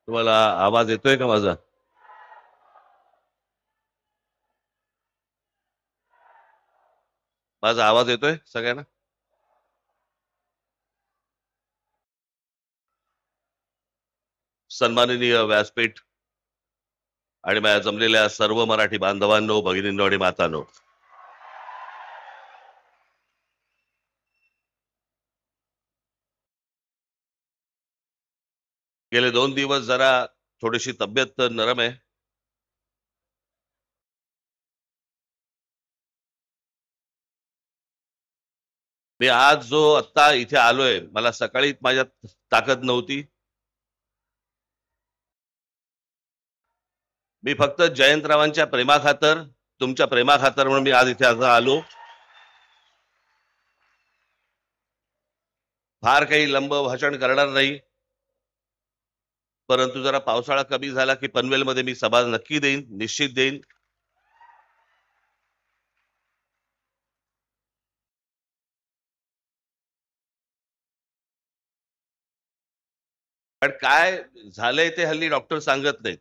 तुम्हाला आवाज येतोय का माझा? माझा आवाज येतोय सगळ्यांना? सन्माननीय व्यासपीठ आणि माझ्या जमलेल्या सर्व मराठी बांधवांनो, भगिनींनो आणि मातांनो, गेले 2 दिवस जरा थोडीशी तब्येत नरम आहे. मी आज जो आत्ता इथे आलोय, मला सकाळी माझ्यात ताकद नव्हती. मी फक्त जयंतरावांच्या प्रेमाखातर, तुमच्या प्रेमाखातर म्हणून मी आज इथे आता आलो. फार काही लंब भाषण करणार नाही, परंतु जरा पावसाळा कमी झाला की पनवेलमध्ये मी सभा नक्की देईन, निश्चित देईन. पण काय झालंय ते हल्ली डॉक्टर सांगत नाहीत.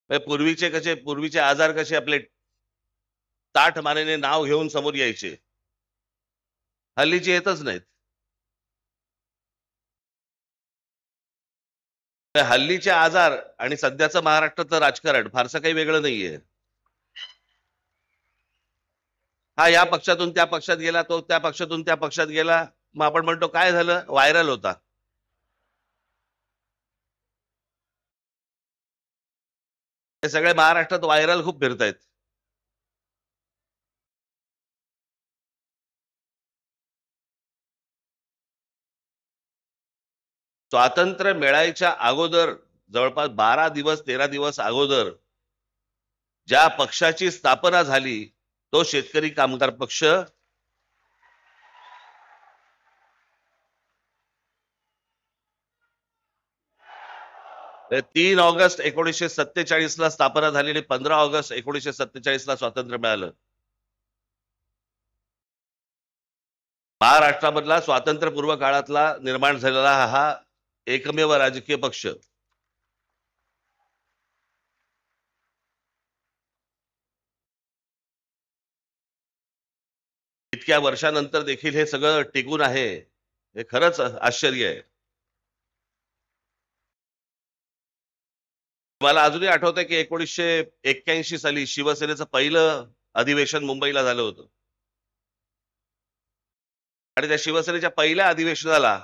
पूर्वीचे आजार कसे आपले ताठ मानेने नाव घेऊन समोर यायचे, हल्लीचे येतच नाहीत. हल्लीचे आजार आणि सध्याचं महाराष्ट्राचं राजकारण फारसं काही वेगळं नाहीये. हा या पक्षातून त्या पक्षात गेला, तो त्या पक्षातून त्या पक्षात गेला, मग आपण म्हणतो काय झालं, व्हायरल होता. हे सगळे महाराष्ट्रात व्हायरल खूप फिरतायत. स्वातंत्र्य मिळायच्या अगोदर, जवळपास 12 दिवस 13 दिवस अगोदर ज्या पक्षाची स्थापना झाली, तो शेतकरी कामगार पक्ष 3 ऑगस्ट 1947 ला स्थापना झाली आणि 15 ऑगस्ट 1947 ला स्वातंत्र्य मिळालं. महाराष्ट्रामधला स्वातंत्र्यपूर्व काळातला निर्माण झालेला हा एकमेव राजकीय पक्ष. इतक्या वर्षानंतर देखील हे सगळं टिकून आहे, हे खरंच आश्चर्य आहे. मला अजूनही आठवतंय की 1981 साली शिवसेनेचं पहिलं अधिवेशन मुंबईला झालं होतं आणि त्या शिवसेनेच्या पहिल्या अधिवेशनाला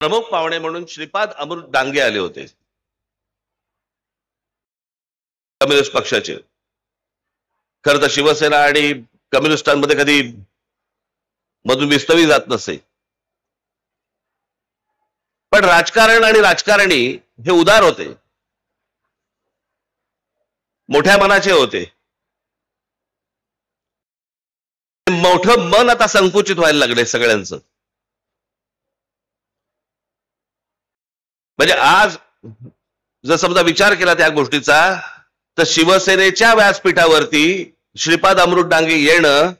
प्रमुख पाहुणे म्हणून श्रीपाद अमृत डांगे आले होते, कम्युनिस्ट पक्षाचे. खरं तर शिवसेना आणि कम्युनिस्टांमध्ये कधी मधून विस्तवी जात नसे, पण राजकारण आणि राजकारणी हे उदार होते, मोठ्या मनाचे होते. मोठं मन आता संकुचित व्हायला लागले सगळ्यांचं. म्हणजे आज जर समजा विचार केला त्या गोष्टीचा, तर शिवसेनेच्या व्यासपीठावरती श्रीपाद अमृत डांगे येणं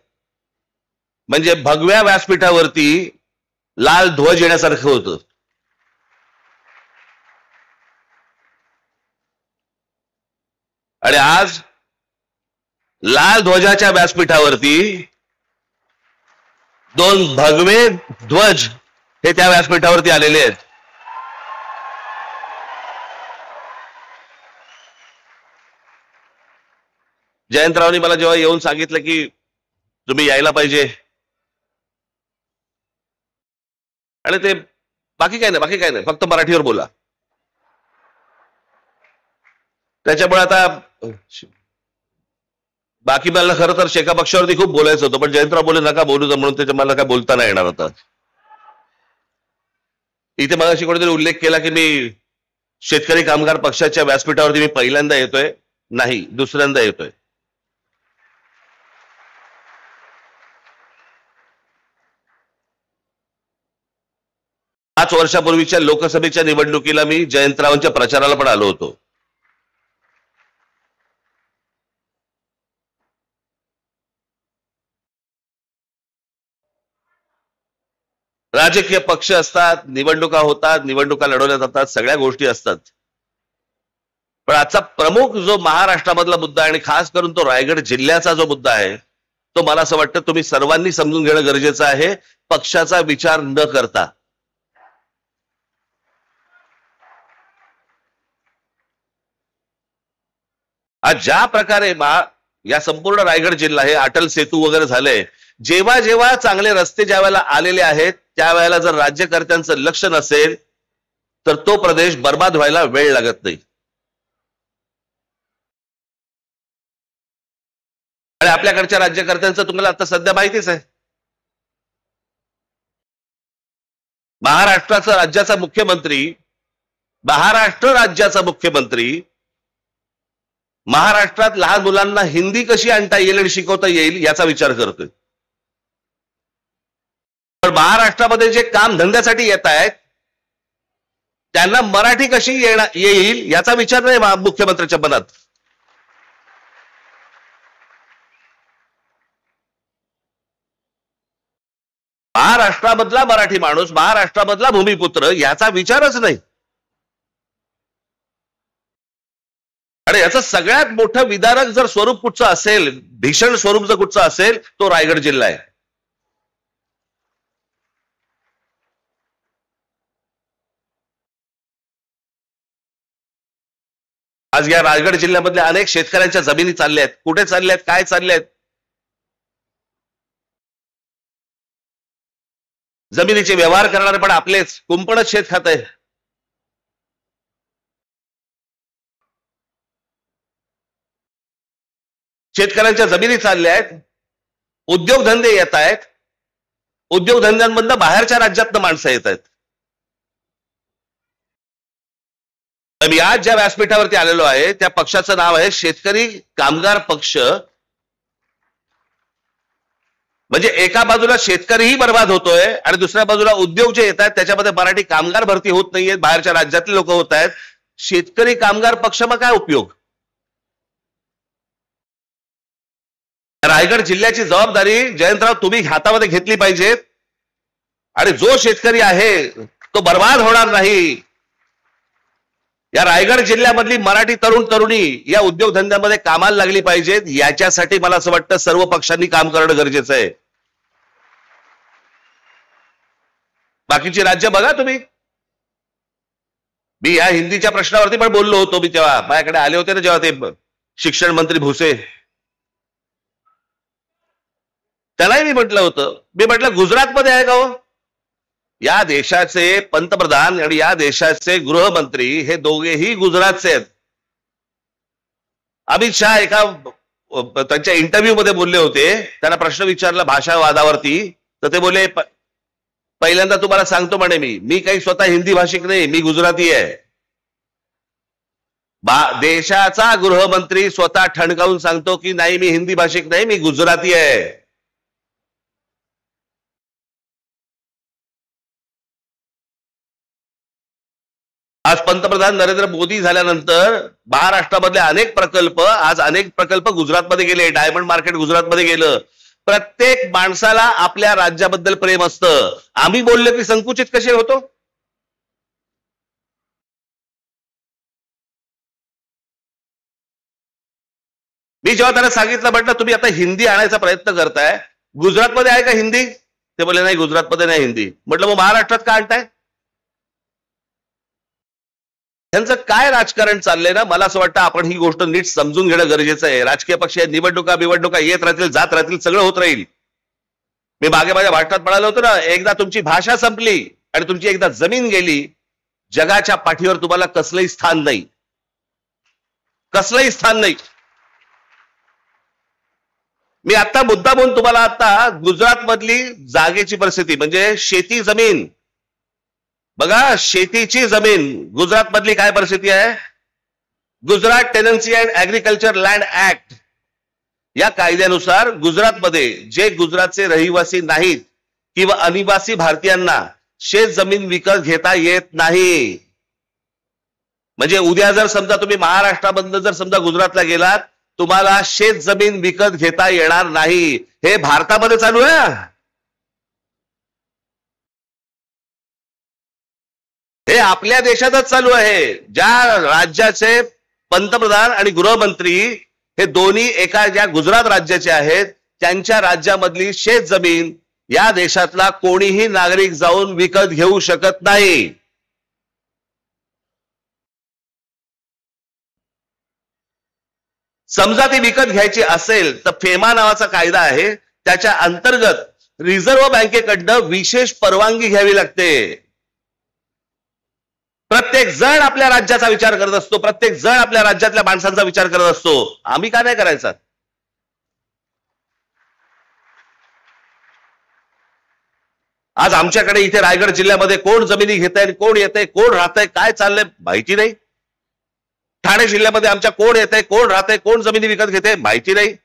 म्हणजे भगव्या व्यासपीठावरती लाल ध्वज येण्यासारखं होतं. आणि आज लाल ध्वजाच्या व्यासपीठावरती 2 भगवे ध्वज हे त्या व्यासपीठावरती आलेले आहेत. जयंतरावनी मला जेव्हा येऊन सांगितलं की तुम्ही यायला पाहिजे, आणि ते बाकी काय नाही, फक्त मराठीवर बोला. त्याच्यामुळे आता बाकी मला खरं तर शेका पक्षावरती खूप बोलायचं होतं, पण जयंतराव बोले नका बोलू, म्हणून त्याच्या मला काय बोलता नाही येणार होता. इथे मगाशी कोणीतरी उल्लेख केला की मी शेतकरी कामगार पक्षाच्या व्यासपीठावरती मी पहिल्यांदा येतोय. नाही, दुसऱ्यांदा येतोय. 5 वर्षापूर्वीच्या लोकसभेच्या निवडणुकीला मी जयंतरावांच्या प्रचाराला पण आलो होतो. राजकीय पक्ष असतात, निवडणुका होतात, निवडणुका लढवल्या जातात, सगळ्या गोष्टी असतात. पण आजचा प्रमुख जो महाराष्ट्रामधला मुद्दा आहे आणि खास करून तो रायगड जिल्ह्याचा जो मुद्दा आहे तो मला असं वाटतं तुम्ही सर्वांनी समजून घेणं गरजेचं आहे, पक्षाचा विचार न करता. आज ज्या प्रकारे या संपूर्ण रायगड जिल्हा हे अटल सेतू वगैरे झालंय, जेव्हा जेव्हा चांगले रस्ते ज्या वेळेला आलेले आहेत त्यावेळेला जर राज्यकर्त्यांचं लक्ष नसेल तर तो प्रदेश बर्बाद व्हायला वेळ लागत नाही. आणि आपल्याकडच्या राज्यकर्त्यांचं तुम्हाला आता सध्या माहितीच आहे. महाराष्ट्र राज्याचा मुख्यमंत्री महाराष्ट्रात लहान मुलांना हिंदी कशी आणता येईल आणि शिकवता येईल याचा विचार करतोय. पण महाराष्ट्रामध्ये जे काम धंद्यासाठी येत आहेत त्यांना मराठी कशी येईल याचा विचार नाही मुख्यमंत्र्यांच्या मनात. महाराष्ट्रामधला मराठी माणूस, महाराष्ट्रामधला भूमिपुत्र याचा विचारच नाही. आणि याचं सगळ्यात मोठं विदारक जर स्वरूप कुठचं असेल, भीषण स्वरूप जर कुठचं असेल तो रायगड जिल्हा आहे. आज या रायगड जिल्ह्यामधल्या अनेक शेतकऱ्यांच्या जमिनी चालल्या आहेत. कुठे चालल्या आहेत, काय चालल्या आहेत? जमिनीचे व्यवहार करणारे पण आपलेच, कुंपणच शेत खात आहे. शेतकऱ्यांच्या जमिनी चालल्या आहेत, उद्योगधंदे येत आहेत, उद्योगधंद्यांमधनं बाहेरच्या राज्यातनं माणसं येत आहेत. मी आज ज्या व्यासपीठावरती आलेलो आहे त्या पक्षाचं नाव आहे शेतकरी कामगार पक्ष. म्हणजे एका बाजूला शेतकरीही बर्बाद होतोय आणि दुसऱ्या बाजूला उद्योग जे येत आहेत त्याच्यामध्ये मराठी कामगार भरती होत नाहीये, बाहेरच्या राज्यातले लोक होत आहेत. शेतकरी कामगार पक्ष मग काय उपयोग? रायगड जिल्ह्याची जबाबदारी जयंतराव तुम्ही हातामध्ये घेतली पाहिजे आणि जो शेतकरी आहे तो बर्बाद होणार नाही. या रायगड जिल्ह्यामधली मराठी तरुण तरुणी या उद्योगधंद्यामध्ये कामाला लागली पाहिजेत. याच्यासाठी मला असं वाटतं सर्व पक्षांनी काम करणं गरजेचं आहे. बाकीची राज्य बघा तुम्ही. मी या हिंदीच्या प्रश्नावरती पण बोललो होतो. मी तेव्हा माझ्याकडे आले होते ना जेव्हा ते शिक्षण मंत्री भुसे, त्यालाही मी म्हटलं होतं, मी म्हटलं गुजरातमध्ये आहे का हो? या देशाचे पंतप्रधान आणि या देशाचे गृहमंत्री हे दोघेही गुजरातचे आहेत. अमित शहा एका त्यांच्या इंटरव्ह्यू मध्ये बोलले होते, त्यांना प्रश्न विचारला भाषावादावरती, तर ते बोले पहिल्यांदा तुम्हाला सांगतो म्हणे मी काही स्वतः हिंदी भाषिक नाही, मी गुजराती आहे. देशाचा गृहमंत्री स्वतः ठणकावून सांगतो की नाही मी हिंदी भाषिक नाही, मी गुजराती आहे. आज पंतप्रधान नरेंद्र मोदी झाल्यानंतर महाराष्ट्रामधले अनेक प्रकल्प गुजरातमध्ये गेले. डायमंड मार्केट गुजरातमध्ये गेलं. प्रत्येक माणसाला आपल्या राज्याबद्दल प्रेम असतं. आम्ही बोललो की संकुचित कसे होतो? मी जेव्हा त्यांना सांगितलं, म्हटलं तुम्ही आता हिंदी आणायचा प्रयत्न करताय, गुजरातमध्ये आहे का हिंदी? ते बोलले नाही गुजरातमध्ये नाही हिंदी. म्हटलं मग महाराष्ट्रात का आणताय? त्यांचं काय राजकारण चाललंय ना, मला असं वाटतं आपण ही गोष्ट नीट समजून घेणं गरजेचं आहे. राजकीय पक्ष निवडणुका येत राहतील, जात राहतील, सगळं होत राहील. मी मागे माझ्या भाषणात म्हणालो होतो ना, एकदा तुमची भाषा संपली आणि तुमची एकदा जमीन गेली, जगाच्या पाठीवर तुम्हाला कसलंही स्थान नाही, कसलंही स्थान नाही. मी आता मुद्दा म्हणून तुम्हाला आता गुजरात मधली जागेची परिस्थिती म्हणजे शेती जमीन बघा, शेतीची जमीन गुजरात मधली काय परिस्थिती आहे? Gujarat tenancy and agriculture land act या कायद्यानुसार गुजरातमध्ये जे गुजरातचे रहिवासी नाहीत किंवा अनिवासी भारतीयांना शेत जमीन विकत घेता येत नाही. म्हणजे उद्या जर समजा तुम्ही महाराष्ट्रामधून जर समजा गुजरातला गेलात, तुम्हाला शेत जमीन विकत घेता येणार नाही. हे भारतामध्ये चालू आहे. हे आपल्या देशातच चालू आहे. ज्या राज्याचे पंतप्रधान आणि गृहमंत्री हे दोन्ही एका ज्या गुजरात राज्याचे आहेत, त्यांच्या राज्यामधली शेत जमीन या देशातला कोणीही नागरिक जाऊन विकत घेऊ शकत नाही. समजा ती विकत घ्यायची असेल तर फेमा नावाचा कायदा आहे, त्याच्या अंतर्गत रिझर्व्ह बँकेकडनं विशेष परवानगी घ्यावी लागते. प्रत्येक जण आपल्या राज्याचा विचार करत असतो, प्रत्येक जण आपल्या राज्यातल्या माणसांचा विचार करत असतो. आम्ही का नाही करायचा? आज आमच्याकडे इथे रायगड जिल्ह्यामध्ये कोण जमिनी घेतंय, कोण येतंय, कोण राहतंय, काय चाललंय माहिती नाही. ठाणे जिल्ह्यामध्ये आमच्या कोण येतंय, कोण राहतंय, कोण जमिनी विकत घेते माहिती नाही.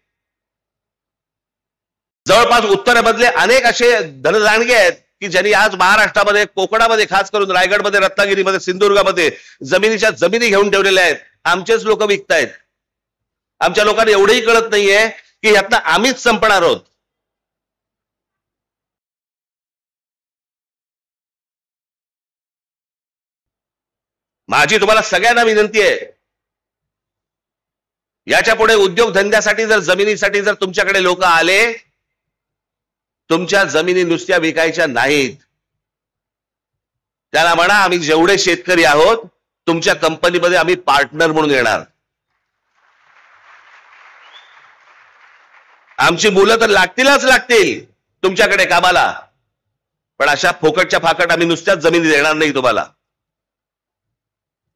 जवळपास उत्तरेमधले अनेक असे धनदांडगे आहेत की ज्यांनी आज महाराष्ट्रामध्ये, कोकणामध्ये, खास करून रायगडमध्ये, रत्नागिरीमध्ये, सिंधुदुर्गामध्ये जमिनीच्या जमिनी घेऊन ठेवलेल्या आहेत. आमचेच लोक विकतायत. आमच्या लोकांना एवढंही कळत नाहीये की यातनं आम्हीच संपणार आहोत. माझी तुम्हाला सगळ्यांना विनंती आहे, याच्या पुढे उद्योगधंद्यासाठी जर जमिनीसाठी जर तुमच्याकडे लोक आले, तुमच्या जमिनी नुसत्या विकायच्या नाहीत. त्याला म्हणा आम्ही जेवढे शेतकरी आहोत तुमच्या कंपनीमध्ये आम्ही पार्टनर म्हणून येणार. आमची मुलं तर लागतीलच लागतील तुमच्याकडे कामाला, पण अशा फोकटच्या फाकट आम्ही नुसत्याच जमिनी देणार नाही तुम्हाला.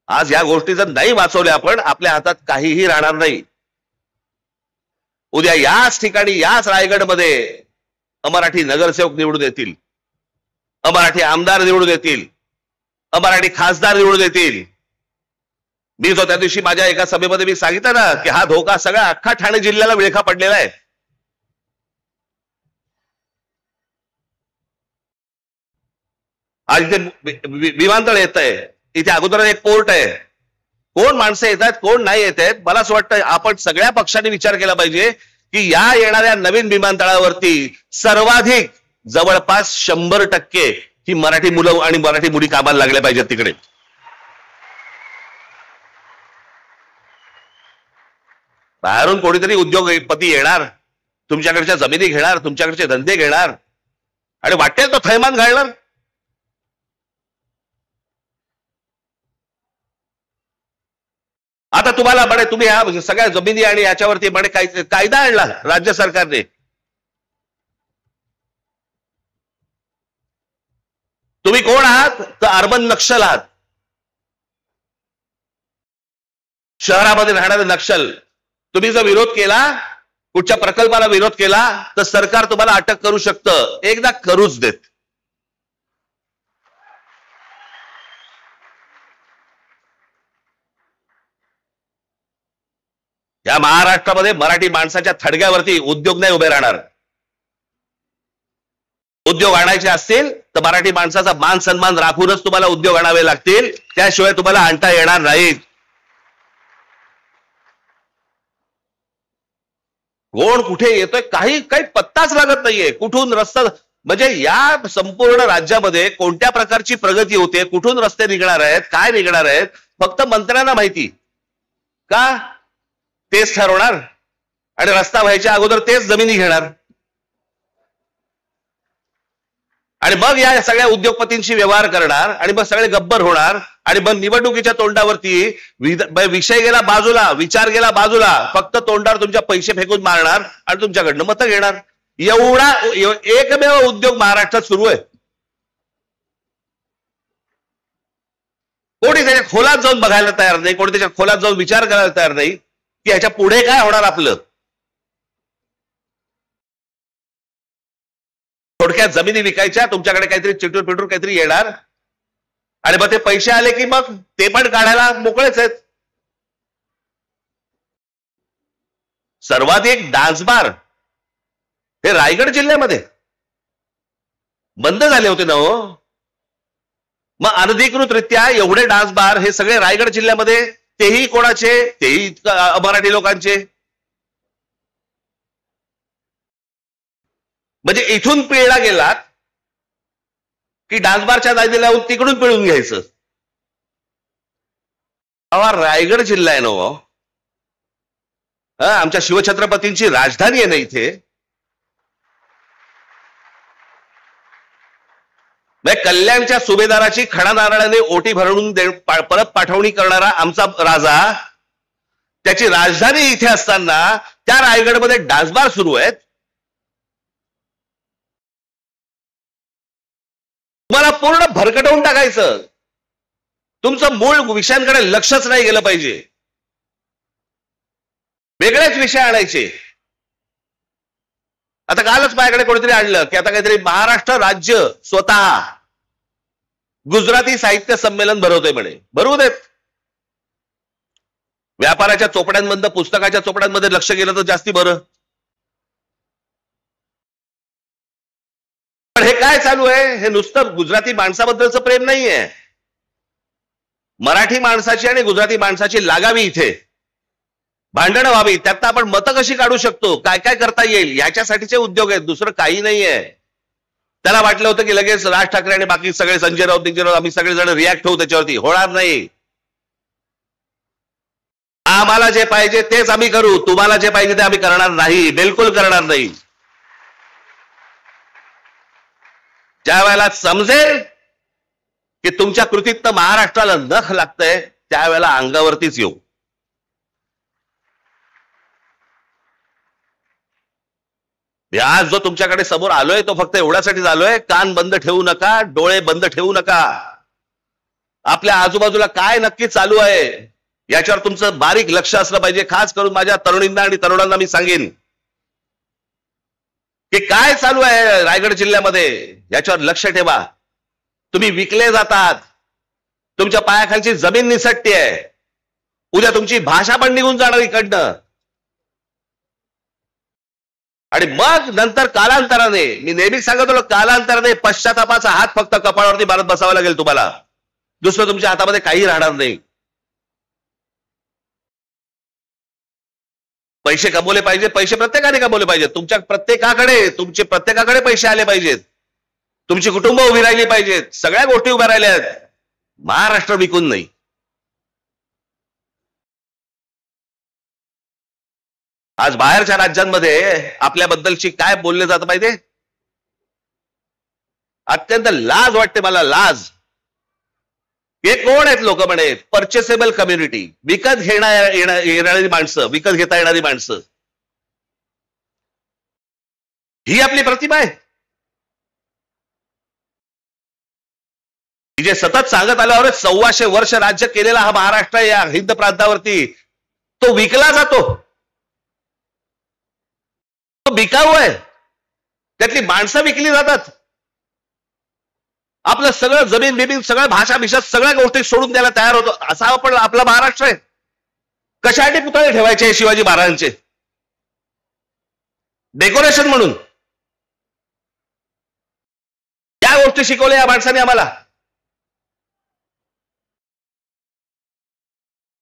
आज या गोष्टी जर नाही वाचवल्या आपण, आपल्या हातात काहीही राहणार नाही. उद्या याच ठिकाणी, याच रायगडमध्ये अमराठी नगरसेवक निवडून येतील, अमराठी आमदार निवडून येतील, अमराठी खासदार निवडून येतील. मी जो त्या दिवशी माझ्या एका सभेमध्ये मी सांगितलं ना की हा धोका सगळा अख्खा ठाणे जिल्ह्याला विळखा पडलेला आहे. आज इथे विमानतळ येत आहे, इथे अगोदर एक पोर्ट आहे. कोण माणसं येत आहेत, कोण नाही येत आहेत. मला असं वाटतं आपण सगळ्या पक्षांनी विचार केला पाहिजे की या येणाऱ्या नवीन विमानतळावरती सर्वाधिक जवळपास 100% ही मराठी मुलं आणि मराठी मुली कामाला लागल्या पाहिजेत तिकडे. बाहेरून कोणीतरी उद्योगपती येणार, तुमच्याकडच्या जमिनी घेणार, तुमच्याकडचे धंदे घेणार आणि वाटेल तो थैमान घालणार. आता तुम्हाला म्हणे तुम्ही ह्या सगळ्या जमिनी आणि याच्यावरती म्हणे कायदा आणला राज्य सरकारने. तुम्ही कोण आहात? तर अर्बन नक्षल आहात. शहरामध्ये राहणारे नक्षल. तुम्ही जर विरोध केला, कुठच्या प्रकल्पाला विरोध केला तर सरकार तुम्हाला अटक करू शकतं. एकदा करूच देत. या महाराष्ट्रामध्ये मराठी माणसाच्या थडग्यावरती उद्योग नाही उभे राहणार. उद्योग आणायचे असतील तर मराठी माणसाचा मान सन्मान राखूनच तुम्हाला उद्योग आणावे लागतील, त्याशिवाय तुम्हाला आणता येणार नाहीत. कोण कुठे येतोय काही पत्ताच लागत नाहीये. कुठून रस्ता, म्हणजे या संपूर्ण राज्यामध्ये कोणत्या प्रकारची प्रगती होते, कुठून रस्ते निघणार आहेत, काय निघणार आहेत, फक्त मंत्र्यांना माहिती. का? तेच ठरवणार आणि रस्ता व्हायच्या अगोदर तेच जमिनी घेणार आणि मग या सगळ्या उद्योगपतींशी व्यवहार करणार आणि मग सगळे गब्बर होणार आणि मग निवडणुकीच्या तोंडावरती विषय गेला बाजूला, विचार गेला बाजूला, फक्त तोंडावर तुमच्या पैसे फेकून मारणार आणि तुमच्याकडनं मतं घेणार. एवढा एकमेव उद्योग महाराष्ट्रात सुरू आहे. कोणी त्याच्या खोलात जाऊन बघायला तयार नाही, कोणी त्याच्या खोलात जाऊन विचार करायला तयार नाही की ह्याच्या पुढे काय होणार आपलं. थोडक्यात जमिनी विकायच्या, तुमच्याकडे काहीतरी चिटूर पिटूर काहीतरी येणार आणि मग ते पैसे आले की मग ते पण काढायला मोकळेच आहेत. सर्वाधिक डान्स बार हे रायगड जिल्ह्यामध्ये बंद झाले होते ना हो. मग अनधिकृतरित्या एवढे डान्स बार हे सगळे रायगड जिल्ह्यामध्ये, तेही कोणाचे? तेही मराठी लोकांचे. म्हणजे इथून पिळला गेलात की डान्स बारच्या दायदे लावून तिकडून पिळून घ्यायचं. हा रायगड जिल्हा आहे ना, आमच्या शिवछत्रपतींची राजधानी आहे ना इथे. कल्याणच्या सुभेदाराची खडा नारळाने ओटी भरून परत पाठवणी करणारा आमचा राजा, त्याची राजधानी इथे असताना त्या रायगडमध्ये डान्सबार सुरू आहेत. तुम्हाला पूर्ण भरकटवून टाकायचं. तुमचं मूळ विषयांकडे लक्षच नाही गेलं पाहिजे. वेगळेच विषय आणायचे. आता कालच माझ्याकडे कोणीतरी आणलं की आता काहीतरी महाराष्ट्र राज्य स्वतः गुजराती साहित्य संमेलन भरवतोय म्हणे. भरवू देत. व्यापाराच्या चोपड्यांमधनं पुस्तकाच्या चोपड्यांमध्ये लक्ष गेलं तर जास्ती बरं. पण हे काय चालू आहे? हे नुसतं गुजराती माणसाबद्दलचं प्रेम नाहीये. मराठी माणसाची आणि गुजराती माणसाची लागावी, इथे भांडणं व्हावी, त्यात आपण मतं कशी काढू शकतो, काय काय करता येईल, याच्यासाठीचे उद्योग आहेत. दुसरं काही नाहीये. त्याला वाटलं होतं की लगेच राज ठाकरे आणि बाकी सगळे संजय राऊत आम्ही सगळेजण रिॲक्ट होऊ त्याच्यावरती. होणार नाही. आम्हाला जे पाहिजे तेच आम्ही करू. तुम्हाला जे पाहिजे ते आम्ही करणार नाही. बिलकुल करणार नाही. ज्या वेळेला समजेल की तुमच्या कृतीतनं महाराष्ट्राला नख लागतंय, त्यावेळेला अंगावरतीच येऊ. आज जो तुमच्याकडे समोर आलोय तो फक्त एवढ्यासाठीच आलोय, कान बंद ठेवू नका, डोळे बंद ठेवू नका. आपल्या आजूबाजूला काय नक्की चालू आहे याच्यावर तुमचं बारीक लक्ष असलं पाहिजे. खास करून माझ्या तरुणींना आणि तरुणांना मी सांगेन की काय चालू आहे रायगड जिल्ह्यामध्ये याच्यावर लक्ष ठेवा. तुम्ही विकले जातात. तुमच्या पायाखालची जमीन निसटतेय. उद्या तुमची भाषा पण निघून जाणार इकडनं. आणि मग नंतर कालांतराने, मी नेहमी सांगत होतो, कालांतराने पश्चातापाचा हात फक्त कपाळावरती मारत बसावा लागेल तुम्हाला. दुसरं तुमच्या हातामध्ये काही राहणार नाही. पैसे कमवले पाहिजे. पैसे प्रत्येकाने कमवले पाहिजेत. तुमच्या प्रत्येकाकडे पैसे आले पाहिजेत. तुमची कुटुंब उभी राहिली पाहिजेत. सगळ्या गोष्टी उभ्या राहिल्या आहेत. महाराष्ट्र विकून नाही. आज बाहेरच्या राज्यांमध्ये आपल्याबद्दलची काय बोलले जातं माहितीये? अत्यंत लाज वाटते मला, लाज. हे कोण आहेत लोक म्हणे? परचेसेबल कम्युनिटी, विकत येणारी माणसं, विकत घेता येणारी माणसं. ही आपली प्रतिमा आहे. जे सतत सांगत आल्यावर 1400 वर्ष राज्य केलेला हा महाराष्ट्र या हिंद प्रांतावरती, तो विकला जातो. तो बिकाऊ आहे. त्यातली माणसं विकली जातात. आपलं सगळं जमीन बिमीन, सगळं भाषा भिषा, सगळ्या गोष्टी सोडून द्यायला तयार होतो. असा आपण आपला महाराष्ट्र आहे. कशासाठी पुतळे ठेवायचे शिवाजी महाराजांचे? डेकोरेशन म्हणून. या गोष्टी शिकवल्या या माणसाने आम्हाला.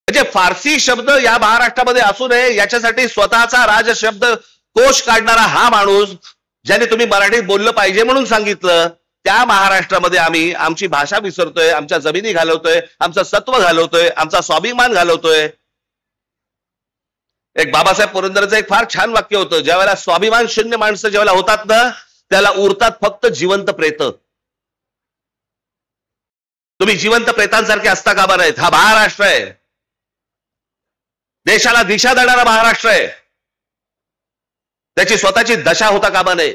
म्हणजे फारसी शब्द या महाराष्ट्रामध्ये असू नये याच्यासाठी स्वतःचा राजशब्द कोश काढणारा हा माणूस, ज्याने तुम्ही मराठीत बोललं पाहिजे म्हणून सांगितलं, त्या महाराष्ट्रामध्ये आम्ही आमची भाषा विसरतोय, आमच्या जमिनी घालवतोय, आमचं सत्व घालवतोय, आमचा स्वाभिमान घालवतोय. एक बाबासाहेब पुरंदरेचं एक फार छान वाक्य होतं, ज्या वेळेला स्वाभिमान शून्य माणसं ज्यावेळेला होतात ना, त्याला उरतात फक्त जिवंत प्रेत. तुम्ही जिवंत प्रेतांसारखे असता कामा नाहीत. हा महाराष्ट्र आहे. देशाला दिशा देणारा महाराष्ट्र आहे. त्याची स्वतःची दशा होता कामा नये.